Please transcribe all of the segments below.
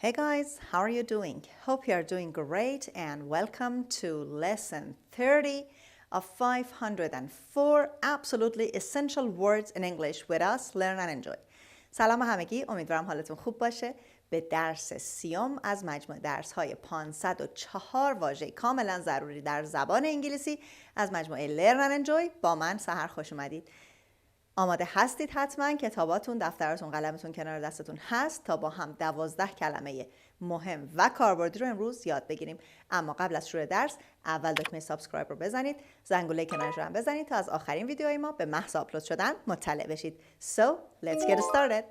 Hey guys, how are you doing? Hope you are doing great and welcome to lesson 30 of 504 absolutely essential words in English with us, learn and enjoy. سلام همگی، امیدوارم حالتون خوب باشه. به درس سیوم از مجموعه درس‌های 504 واژه کاملا ضروری در زبان انگلیسی از مجموعه learn and enjoy با من سحر خوش اومدید. آماده هستید حتما؟ کتاباتون، دفترتون، قلمتون کنار دستتون هست تا با هم 12 کلمه مهم و کاربردی رو امروز یاد بگیریم. اما قبل از شروع درس اول دکمه سابسکرایب رو بزنید، زنگوله کنارش رو هم بزنید تا از آخرین ویدیوهای ما به محض آپلود شدن مطلع بشید. So, let's get started.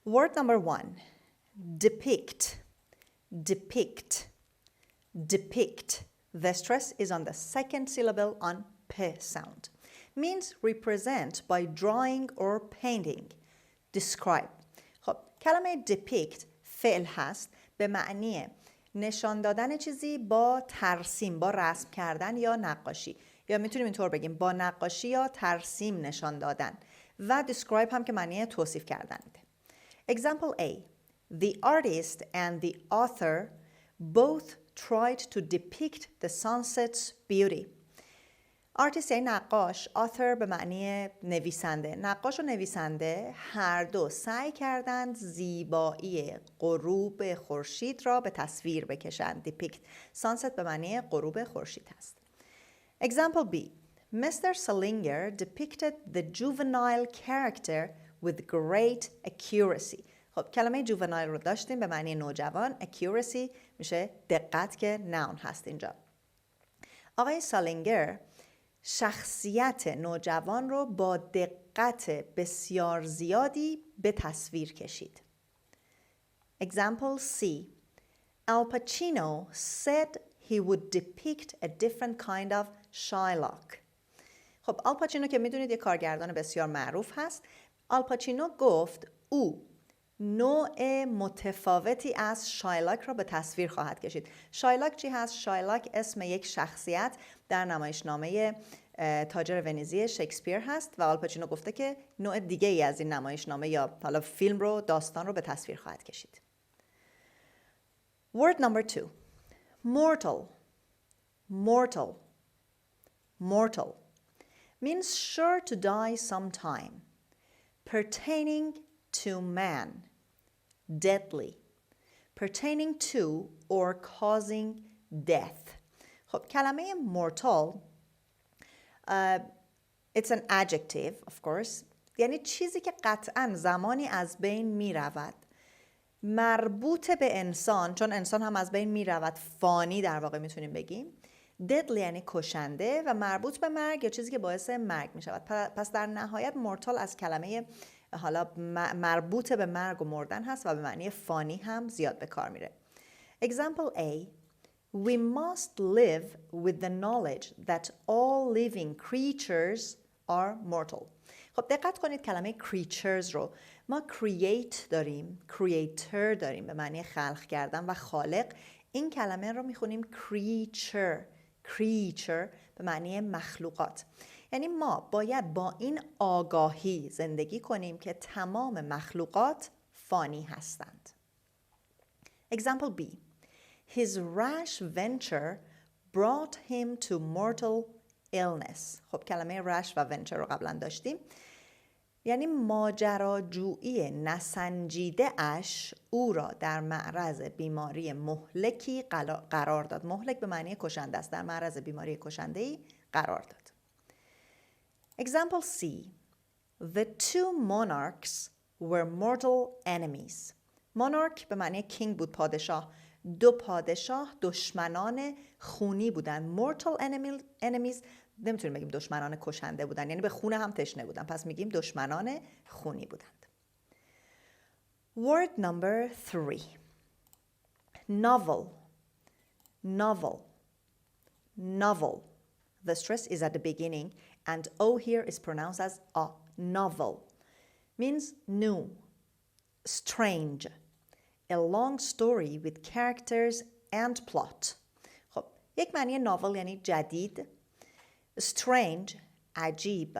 Word number 1. Depict, depict, depict. The stress is on the second syllable on P sound. Means represent by drawing or painting. Describe. خب کلمه depict فعل هست به معنی نشان دادن چیزی با ترسیم، با رسم کردن یا نقاشی، یا میتونیم اینطور بگیم با نقاشی یا ترسیم نشان دادن. و describe هم که معنی توصیف کردن میده. Example A. The artist and the author both tried to depict the sunset's beauty. Artist یعنی نقاش، author به معنی نویسنده. نقاش و نویسنده هر دو سعی کردند زیبایی غروب خورشید را به تصویر بکشند. Depict. Sunset به معنی غروب خورشید هست. Example B. Mr. Salinger depicted the juvenile character with great accuracy. خب کلمه juvenile رو داشتیم به معنی نوجوان. accuracy میشه دقت که noun هست اینجا. آقای سالینگر شخصیت نوجوان رو با دقت بسیار زیادی به تصویر کشید. Example C. Al Pacino said he would depict a different kind of Shylock. خب آل پاچینو که میدونید یک کارگردان بسیار معروف هست. آل پاچینو گفت او نوع متفاوتی از شایلاک را به تصویر خواهد کشید. شایلاک چی هست؟ شایلاک اسم یک شخصیت در نمایشنامه تاجر ونیزی شکسپیر هست و آل پاچینو گفته که نوع دیگه ای از این نمایشنامه یا حالا فیلم رو، داستان رو به تصویر خواهد کشید. Word number 2. Mortal. Mortal. Mortal. Means sure to die sometime. Pertaining to man. Deadly. Pertaining to or causing death. خب کلمه mortal it's an adjective of course. یعنی چیزی که قطعاً زمانی از بین می رود. مربوط به انسان، چون انسان هم از بین می رود، فانی در واقع میتونیم بگیم. deadly یعنی کشنده و مربوط به مرگ یا چیزی که باعث مرگ می شود. پس در نهایت mortal از کلمه حالا مربوط به مرگ و مردن هست و به معنی فانی هم زیاد به کار میره. Example A. We must live with the knowledge that all living creatures are mortal. خب دقت کنید کلمه creatures رو ما create داریم، creator داریم به معنی خلق کردن و خالق. این کلمه رو میخونیم creature به معنی مخلوقات. یعنی ما باید با این آگاهی زندگی کنیم که تمام مخلوقات فانی هستند. Example B. His rash venture brought him to mortal illness. خب کلمه rash و venture رو قبلا داشتیم. یعنی ماجراجویی نسنجیده اش او را در معرض بیماری مهلکی قرار داد. مهلک به معنی کشنده است. در معرض بیماری کشنده‌ای قرار داد. Example C. The two monarchs were mortal enemies. monarch به معنی king بود، پادشاه. دو پادشاه دشمنان خونی بودن. mortal enemies نمیتونیم بگیم دشمنان کشنده بودن، یعنی به خون هم تشنه بودن، پس میگیم دشمنان خونی بودند. Word number 3. Novel. Novel. Novel. The stress is at the beginning and O here is pronounced as a. Novel. Means new, strange. A long story with characters and plot. خب یک معنی ناول یعنی جدید. strange عجیب.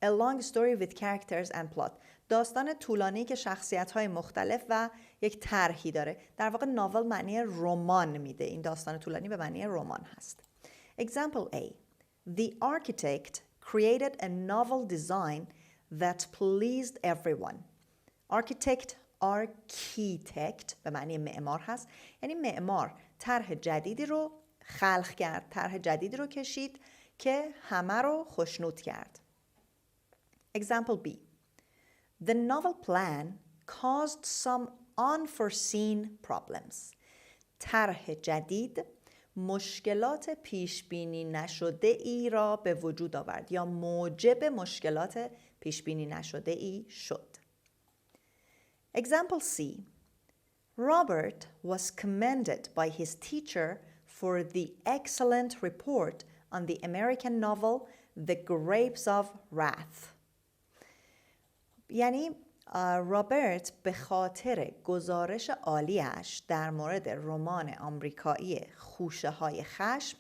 a long story with characters and plot داستان طولانی که شخصیت‌های مختلف و یک طرحی داره. در واقع ناول معنی رمان میده. این داستان طولانی به معنی رمان هست. Example A. The architect created a novel design that pleased everyone. Architect به معنی معمار هست. یعنی معمار طرح جدیدی رو خلق کرد، طرح جدیدی رو کشید که همه رو خوشنود کرد. Example B. The novel plan caused some unforeseen problems. طرح جدید مشکلات پیش بینی نشده ای را به وجود آورد یا موجب مشکلات پیش بینی نشده ای شد. Example C. Robert was commended by his teacher for the excellent report on the American novel The Grapes of Wrath. یعنی رابرت به خاطر گزارش عالیش در مورد رمان آمریکایی خوشه های خشم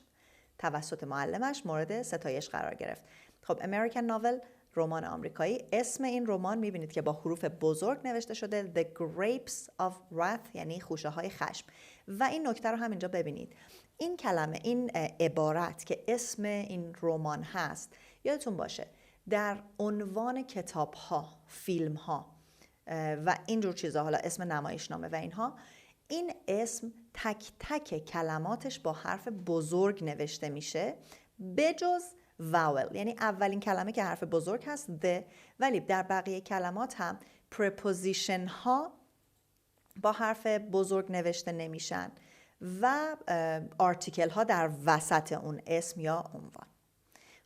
توسط معلمش مورد ستایش قرار گرفت. خب امریکن ناول رمان آمریکایی، اسم این رمان میبینید که با حروف بزرگ نوشته شده The Grapes of Wrath یعنی خوشه های خشم. و این نکته رو هم اینجا ببینید. این کلمه، این عبارت که اسم این رمان هست، یادتون باشه در عنوان کتاب ها، فیلم ها و اینجور چیزا، حالا اسم نمایشنامه و اینها، این اسم تک تک کلماتش با حرف بزرگ نوشته میشه بجز vowel، یعنی اولین کلمه که حرف بزرگ هست the، ولی در بقیه کلمات هم preposition ها با حرف بزرگ نوشته نمیشن و آرتیکل ها در وسط اون اسم یا عنوان.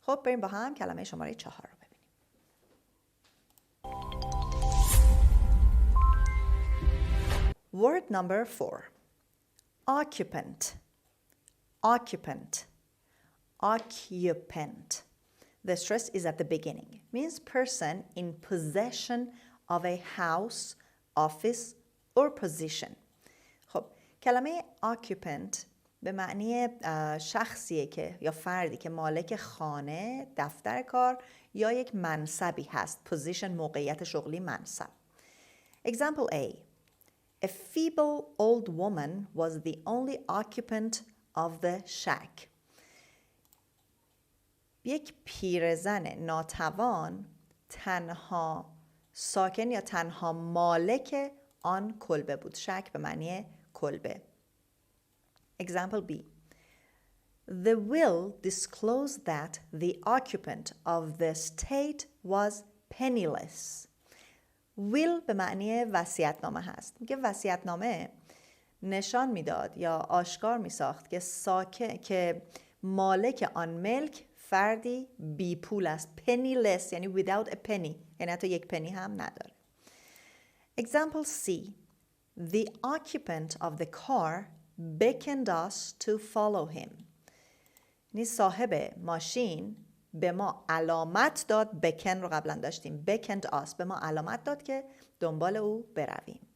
خب بریم با هم کلمه شماره 4 رو ببینیم. Word number 4. Occupant. Occupant. Occupant. The stress is at the beginning. Means person in possession of a house, office or position. خب کلمه occupant به معنی شخصیه که یا فردی که مالک خانه، دفتر کار یا یک منصبی هست. position موقعیت شغلی، منصب. Example A. A feeble old woman was the only occupant of the shack. یک پیرزن ناتوان تنها ساکن یا تنها مالک آن کلبه بود. شک به معنی کلبه. Example B. The will disclosed that the occupant of the estate was penniless. will به معنی وصیت‌نامه هست. میگه وصیت‌نامه نشان میداد یا آشکار میساخت که مالک آن ملک فردی بی پول است. penniless یعنی without a penny، یعنی حتی یک پنی هم نداره. Example C. The occupant of the car beckoned us to follow him. یعنی صاحب ماشین به ما علامت داد. بکن رو قبلا داشتیم. beckoned us به ما علامت داد که دنبال او برویم.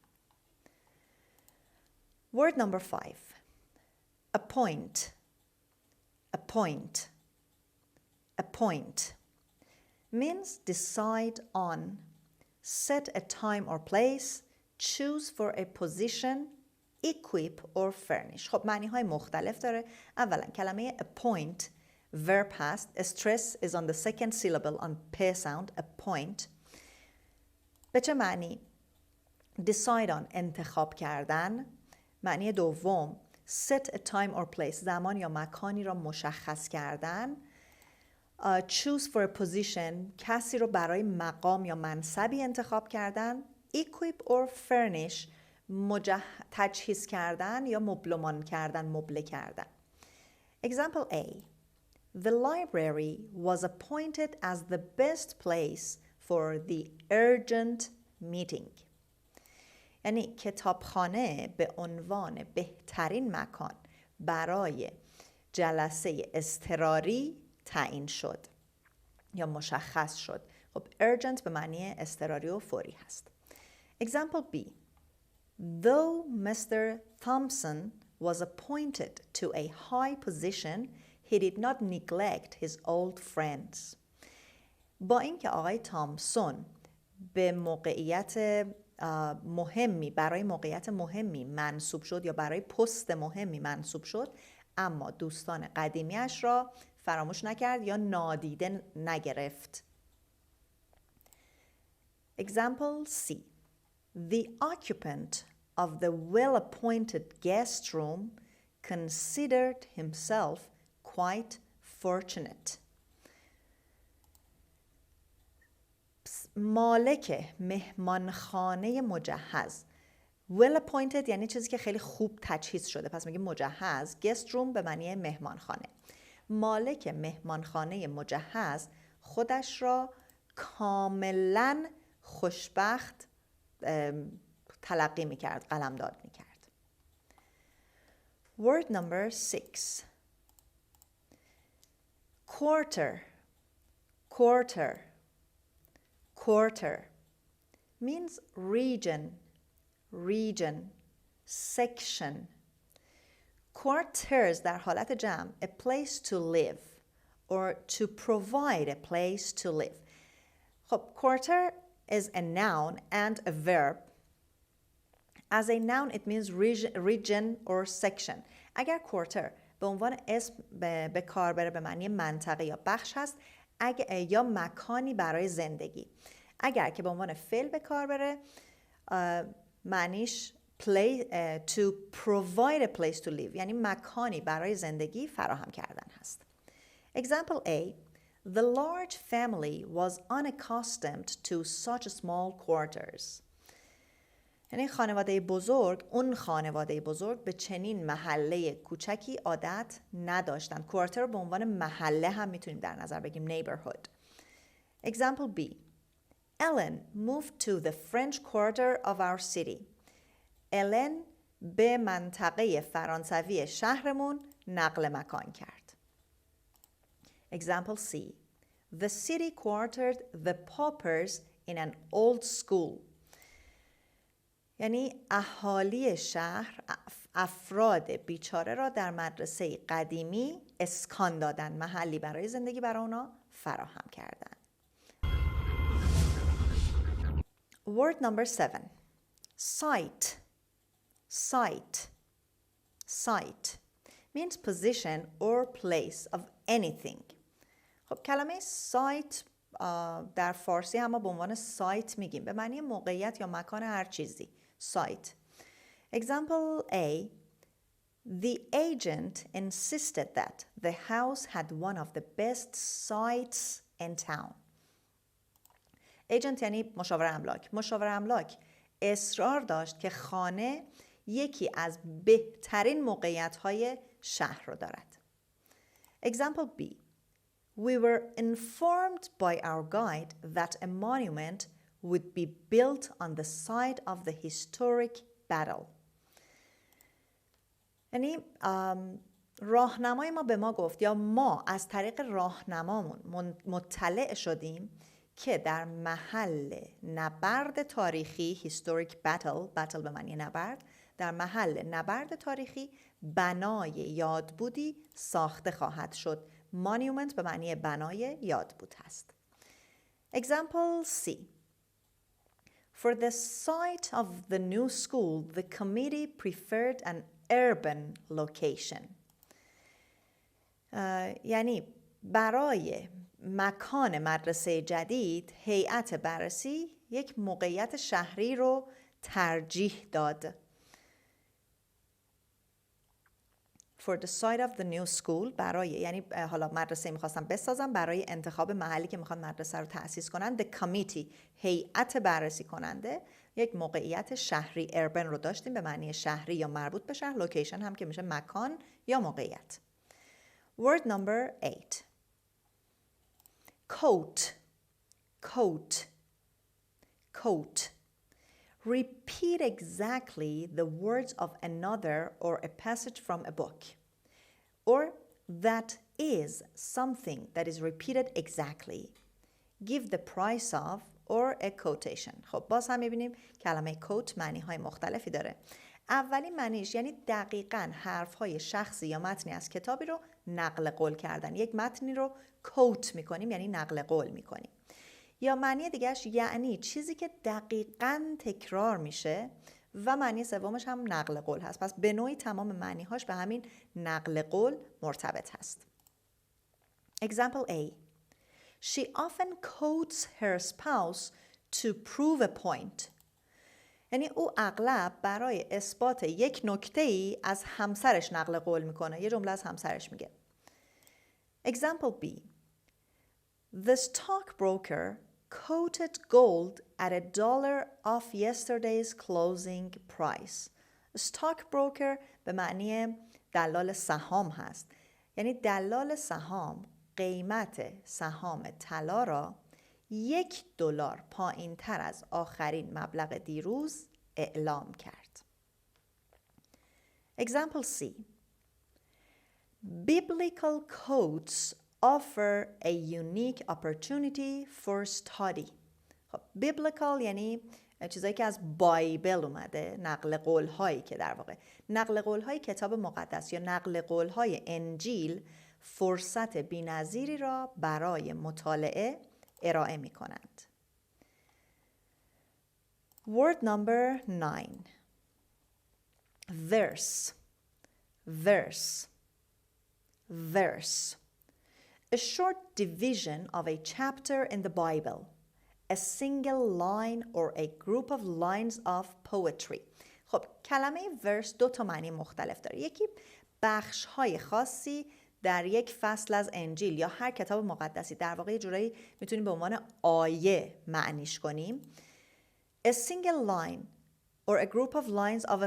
Word number 5. Appoint. Appoint. Appoint means decide on, set a time or place, choose for a position, equip or furnish. خب معنی های مختلف داره. اولا کلمه appoint verb هست. Stress is on the second syllable on p sound. appoint به چه معنی؟ decide on انتخاب کردن. معنی دوم set a time or place زمان یا مکانی را مشخص کردن. choose for a position کسی رو برای مقام یا منصبی انتخاب کردن. equip or furnish تجهیز کردن یا مبلمان کردن، مبله کردن. Example A. The library was appointed as the best place for the urgent meeting. یعنی کتابخانه به عنوان بهترین مکان برای جلسه اضطراری تعیین شد یا مشخص شد. خب urgent به معنی اضطراری و فوری هست. Example B. Though Mr. Thompson was appointed to a high position, he did not neglect his old friends. با اینکه آقای تامسون به موقعیت مهمی برای موقعیت مهمی منصوب شد یا برای پست مهمی منصوب شد، اما دوستان قدیمیش را فراموش نکرد یا نادیده نگرفت. Example C. The occupant of the well-appointed guest room considered himself quite fortunate. مالک مهمانخانه مجهز. well appointed یعنی چیزی که خیلی خوب تجهیز شده، پس میگه مجهز. guest room به معنی مهمانخانه. مالک مهمانخانه مجهز خودش را کاملا خوشبخت تلقی میکرد، قلمداد میکرد. word number 6. quarter. quarter. quarter means region, region, section. quarters در حالت جمع a place to live or to provide a place to live. خب quarter is a noun and a verb. As a noun it means region or section. اگر quarter به عنوان اسم به کار بره به معنی منطقه یا بخش هست یا مکانی برای زندگی. اگر که به عنوان فعل به کار بره معنیش to provide a place to live یعنی مکانی برای زندگی فراهم کردن هست. Example A. The large family was unaccustomed to such small quarters. یعنی اون خانواده بزرگ به چنین محله کوچکی عادت نداشتند. کوارتر به عنوان محله هم میتونیم در نظر بگیم neighborhood. Example B. Ellen moved to the French quarter of our city. Ellen به منطقه فرانسوی شهرمون نقل مکان کرد. Example C. The city quartered the paupers in an old school. یعنی اهالی شهر افراد بیچاره را در مدرسه قدیمی اسکان دادن، محلی برای زندگی برای اونا فراهم کردن. Word number 7. saɪt. saɪt. saɪt means position or place of anything. خب کلمه سایت در فارسی هم ما به عنوان سایت میگیم، به معنی موقعیت یا مکان هر چیزی. سایت. Example A. The agent insisted that the house had one of the best sites in town. agent یعنی مشاور املاک. مشاور املاک اصرار داشت که خانه یکی از بهترین موقعیت‌های شهر رو دارد. Example B. We were informed by our guide that a monument would be built on the site of the historic battle. یعنی راهنمای ما به ما گفت یا ما از طریق راهنمامون مطلع شدیم که در محل نبرد تاریخی historic battle به معنی نبرد، در محل نبرد تاریخی بنای یادبودی ساخته خواهد شد. monument به معنی بنای یادبود هست. Example C. For the site of the new school, the committee preferred an urban location. یعنی برای مکان مدرسه جدید هیئت بررسی یک موقعیت شهری رو ترجیح داد. For the site of the new school برای یعنی حالا مدرسه میخواستن بسازن، برای انتخاب محلی که میخوان مدرسه رو تأسیس کنن the committee هیئت بررسی کننده یک موقعیت شهری urban رو داشتیم به معنی شهری یا مربوط به شهر. location هم که میشه مکان یا موقعیت. Word number 8. Quote. Quote. Quote. Repeat exactly the words of another or a passage from a book. Or that is something that is repeated exactly. Give the price of or a quotation. خب باز هم میبینیم کلمه quote معنی های مختلفی داره. اولین معنیش یعنی دقیقاً حرف‌های شخصی یا متنی از کتابی رو نقل قول کردن. یک متنی رو کوت می‌کنیم یعنی نقل قول می‌کنیم. یا معنی دیگه‌اش یعنی چیزی که دقیقاً تکرار میشه و معنی سومش هم نقل قول هست. پس به نوعی تمام معنی‌هاش به همین نقل قول مرتبط هست. Example A. She often quotes her spouse to prove a point. یعنی او اغلب برای اثبات یک نکته‌ای از همسرش نقل قول میکنه. یه جمله از همسرش میگه. Example B. The stockbroker quoted gold at $1 off yesterday's closing price. stockbroker به معنی دلال سهام هست. یعنی دلال سهام قیمت سهام طلا را $1 پایین تر از آخرین مبلغ دیروز اعلام کرد. Example C. Biblical quotes offer a unique opportunity for study. خب biblical یعنی چیزایی که از بایبل اومده، نقل قول هایی که در واقع نقل قول های کتاب مقدس یا نقل قول های انجیل فرصت بی‌نظیری را برای مطالعه ارائه می کنند. Word number 9. Verse. Verse. Verse. A short division of a chapter in the Bible. A single line or a group of lines of poetry. خب کلمه verse دو تا معنی مختلف داره. یکی بخش های خاصی در یک فصل از انجیل یا هر کتاب مقدسی، در واقع یه جورایی میتونیم به عنوان آیه معنیش کنیم. A single line or a group of lines of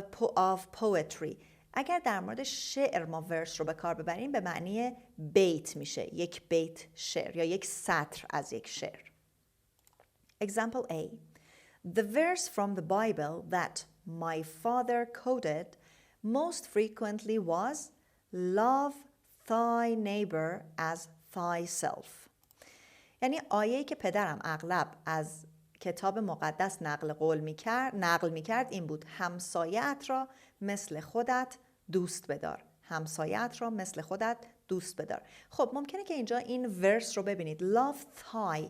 poetry. اگر در مورد شعر ما verse رو به کار ببریم به معنی بیت میشه، یک بیت شعر یا یک سطر از یک شعر. Example A. The verse from the Bible that my father quoted most frequently was love thy neighbor as thyself. یعنی آیه‌ای که پدرم اغلب از کتاب مقدس نقل می‌کرد این بود: همسایه‌ات را مثل خودت دوست بدار. همسایه‌ات را مثل خودت دوست بدار. خب ممکنه که اینجا این ورس رو ببینید. love thy.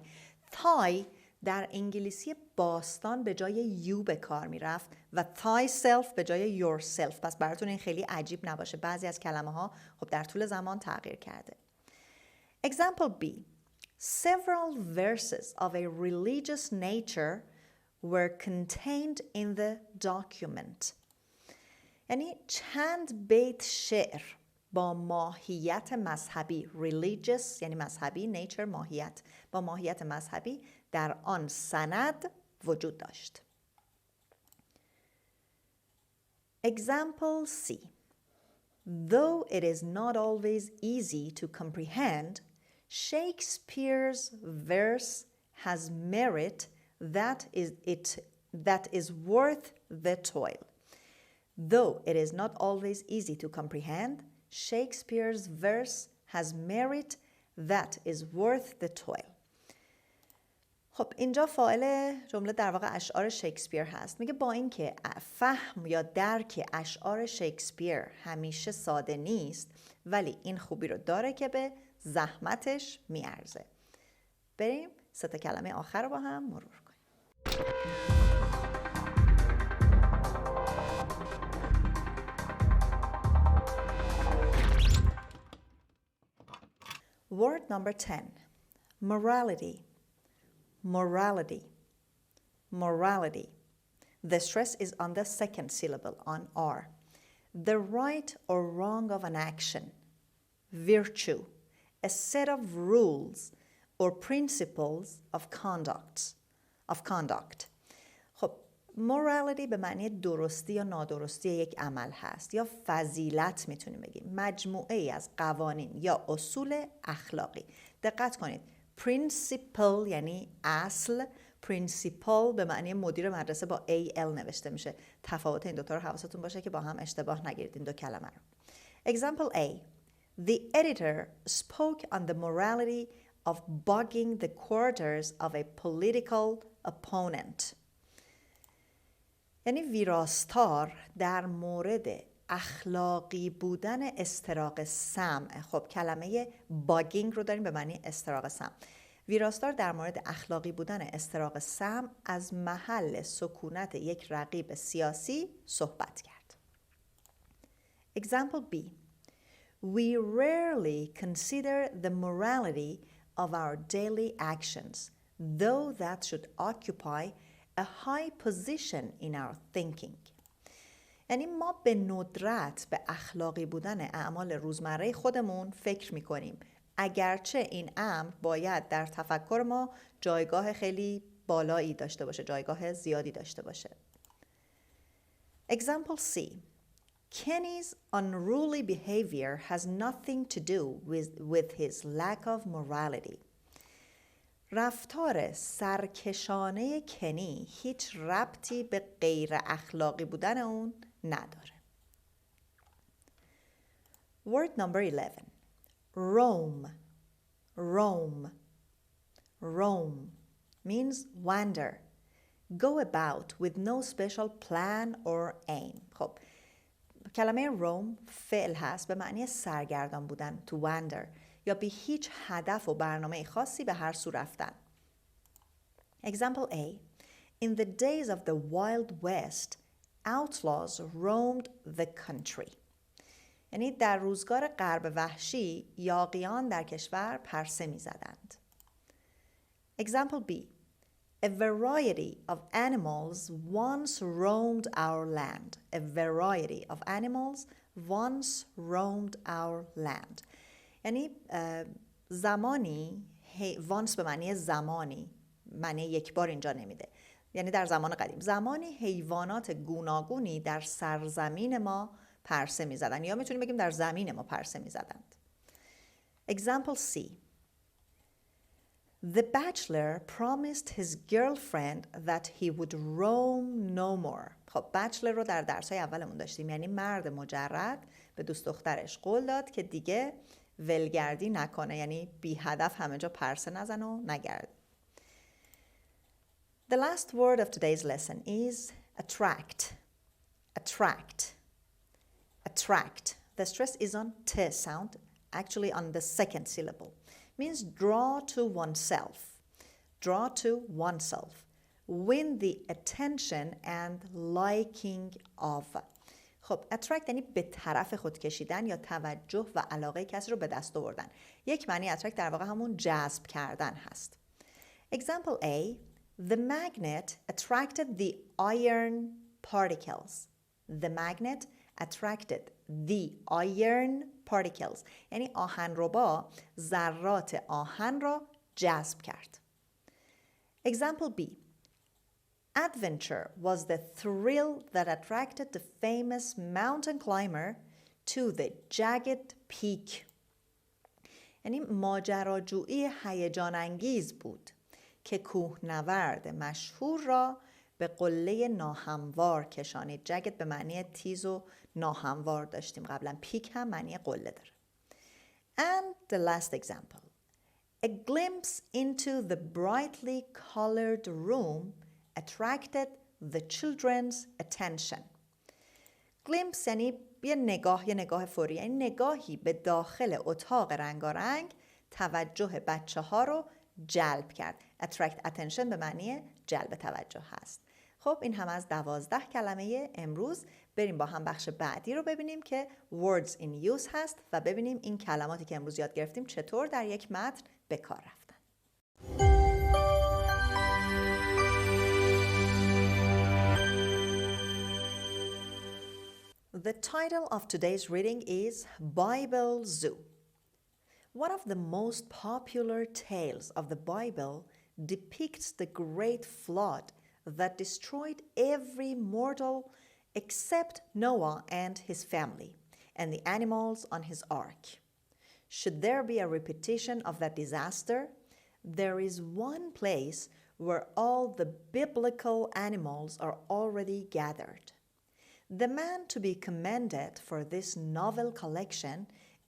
thy در انگلیسی باستان به جای you به کار میرفت و thyself به جای yourself. پس براتون این خیلی عجیب نباشه. بعضی از کلمه ها خب در طول زمان تغییر کرده. Example B. Several verses of a religious nature were contained in the document. یعنی چند بیت شعر با ماهیت مذهبی، religious یعنی مذهبی، nature ماهیت، با ماهیت مذهبی در آن سند وجود داشت. Example C. Though it is not always easy to comprehend, Shakespeare's verse has merit that is worth the toil. Though it is not always easy to comprehend, Shakespeare's verse has merit that is worth the toil. خب اینجا فاعل جمله در واقع اشعار شکسپیر هست. میگه با اینکه فهم یا درک اشعار شکسپیر همیشه ساده نیست، ولی این خوبی رو داره که به زحمتش میارزه. بریم 3 کلمه آخر رو با هم مرور کنیم. Word number 10. Morality. Morality. Morality. The stress is on the second syllable, on R. The right or wrong of an action. Virtue. A set of rules or principles of conduct. خب morality به معنی درستی یا نادرستی یک عمل هست، یا فضیلت میتونیم بگیم، مجموعه ای از قوانین یا اصول اخلاقی. دقت کنید، principle یعنی اصل، principal به معنی مدیر مدرسه با AL نوشته میشه. تفاوت این دوتا رو حواستون باشه که با هم اشتباه نگیرید این دو کلمه رو. Example A. The editor spoke on the morality of bugging the quarters of a political opponent. یعنی ویراستار در مورد اخلاقی بودن استراق سمع. خب کلمه باگینگ رو داریم به معنی استراق سمع. ویراستار در مورد اخلاقی بودن استراق سمع از محل سکونت یک رقیب سیاسی صحبت کرد. Example B. We rarely consider the morality of our daily actions, though that should occupy a high position in our thinking. یعنی ما به ندرت به اخلاقی بودن اعمال روزمره خودمون فکر میکنیم، اگرچه این امر باید در تفکر ما جایگاه خیلی بالایی داشته باشه، جایگاه زیادی داشته باشه. Example C. Kenny's unruly behavior has nothing to do with his lack of morality. رفتار سرکشانه کنی هیچ ربطی به غیر اخلاقی بودن اون نداره. Word number 11. Roam. Roam. Roam means wander. Go about with no special plan or aim. خب کلمه roam فعل هست به معنی سرگردان بودن، to wander، یا بی هیچ هدف و برنامه خاصی به هر سو رفتن. Example A. In the days of the Wild West, outlaws roamed the country. یعنی در روزگار غرب وحشی یاغیان در کشور پرسه می زدند. Example B. A variety of animals once roamed our land. A variety of animals once roamed our land. یعنی زمانی، once به معنی زمانی، معنی یک بار اینجا نمیده، یعنی در زمان قدیم، زمانی حیوانات گوناگونی در سرزمین ما پرسه می زدن، یا میتونیم بگیم در زمین ما پرسه می زدند. Example C. The bachelor promised his girlfriend that he would roam no more. خب bachelor رو در درس‌های اولمون داشتیم، یعنی مرد مجرد به دوست دخترش قول داد که دیگه ولگردی نکنه، یعنی بی هدف همه جا پرسه نزن و نگرد. The last word of today's lesson is attract. Attract. Attract. The stress is on T sound, actually on the second syllable. Means draw to oneself. Draw to oneself. Win the attention and liking of. خب attract یعنی به طرف خود کشیدن یا توجه و علاقه کسی رو به دست آوردن. یک معنی attract در واقع همون جذب کردن هست. Example A. The magnet attracted the iron particles. The magnet attracted the iron particles. یعنی آهنربا ذرات آهن را جذب کرد. Example B. Adventure was the thrill that attracted the famous mountain climber to the jagged peak. یعنی ماجراجویی هیجان انگیز بود که کوهنورد مشهور را به قله ناهموار کشانید. جگت به معنی تیز و ناهموار داشتیم قبلا، پیک هم معنی قله داره. And the last example. A glimpse into the brightly colored room attracted the children's attention. Glimpse یعنی یه نگاه فوری، یعنی نگاهی به داخل اتاق رنگارنگ توجه بچه ها رو جلب کرد. Attract attention به معنی جلب توجه هست. خب این هم از 12 کلمه امروز. بریم با هم بخش بعدی رو ببینیم که words in use هست و ببینیم این کلماتی که امروز یاد گرفتیم چطور در یک متن به کار رفتن. The title of today's reading is Bible Zoo. One of the most popular tales of the Bible depicts the great flood that destroyed every mortal except Noah and his family and the animals on his ark. Should there be a repetition of that disaster, there is one place where all the biblical animals are already gathered. The man to be commended for this novel collection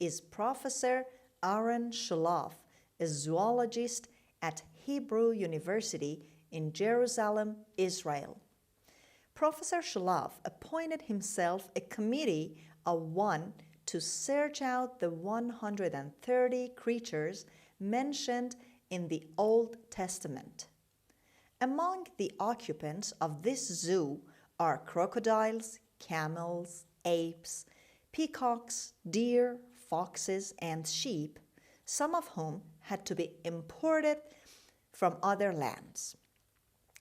is Professor Aaron Sholof, a zoologist at Hebrew University in Jerusalem, Israel. Professor Shalov appointed himself a committee of one to search out the 130 creatures mentioned in the Old Testament. Among the occupants of this zoo are crocodiles, camels, apes, peacocks, deer, foxes, and sheep, some of whom had to be imported from other lands.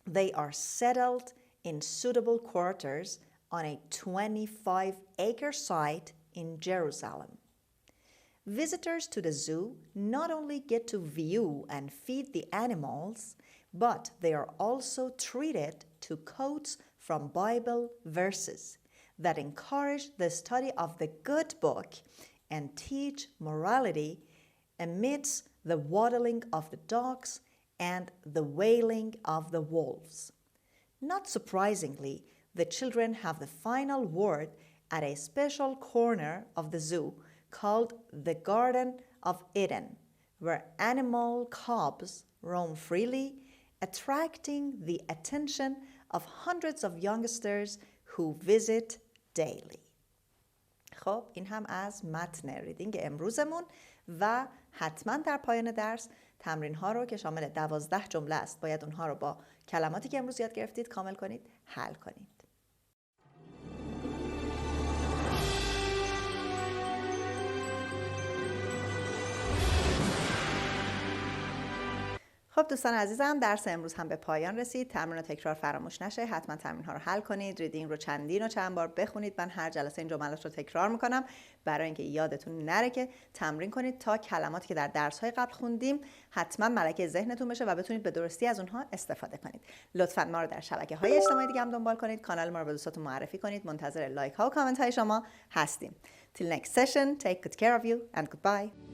They are settled in suitable quarters on a 25-acre site in Jerusalem. Visitors to the zoo not only get to view and feed the animals, but they are also treated to quotes from Bible verses that encourage the study of the good book and teach morality amidst the waddling of the dogs and the wailing of the wolves. Not surprisingly, the children have the final word at a special corner of the zoo called the Garden of Eden, where animal cubs roam freely, attracting the attention of hundreds of youngsters who visit daily. خب این هم از متن ریدینگ امروزمون و حتما در پایان درس تمرین ها رو که شامل 12 جمله است باید اونها رو با کلماتی که امروز یاد گرفتید کامل کنید، حل کنید. خب دوستان عزیزم درس امروز هم به پایان رسید. تمرین و تکرار فراموش نشه. حتما تمرین ها رو حل کنید. ریدینگ رو چند بار بخونید. من هر جلسه این جملات رو تکرار میکنم برای اینکه یادتون نره که تمرین کنید تا کلماتی که در درس های قبل خوندیم حتما ملکه ذهنتون بشه و بتونید به درستی از اونها استفاده کنید. لطفاً ما رو در شبکه‌های اجتماعی دیگه هم دنبال کنید. کانال ما رو به دوستاتون معرفی کنید. منتظر لایک ها و کامنت های شما هستیم. Till next session, take good care of you and goodbye.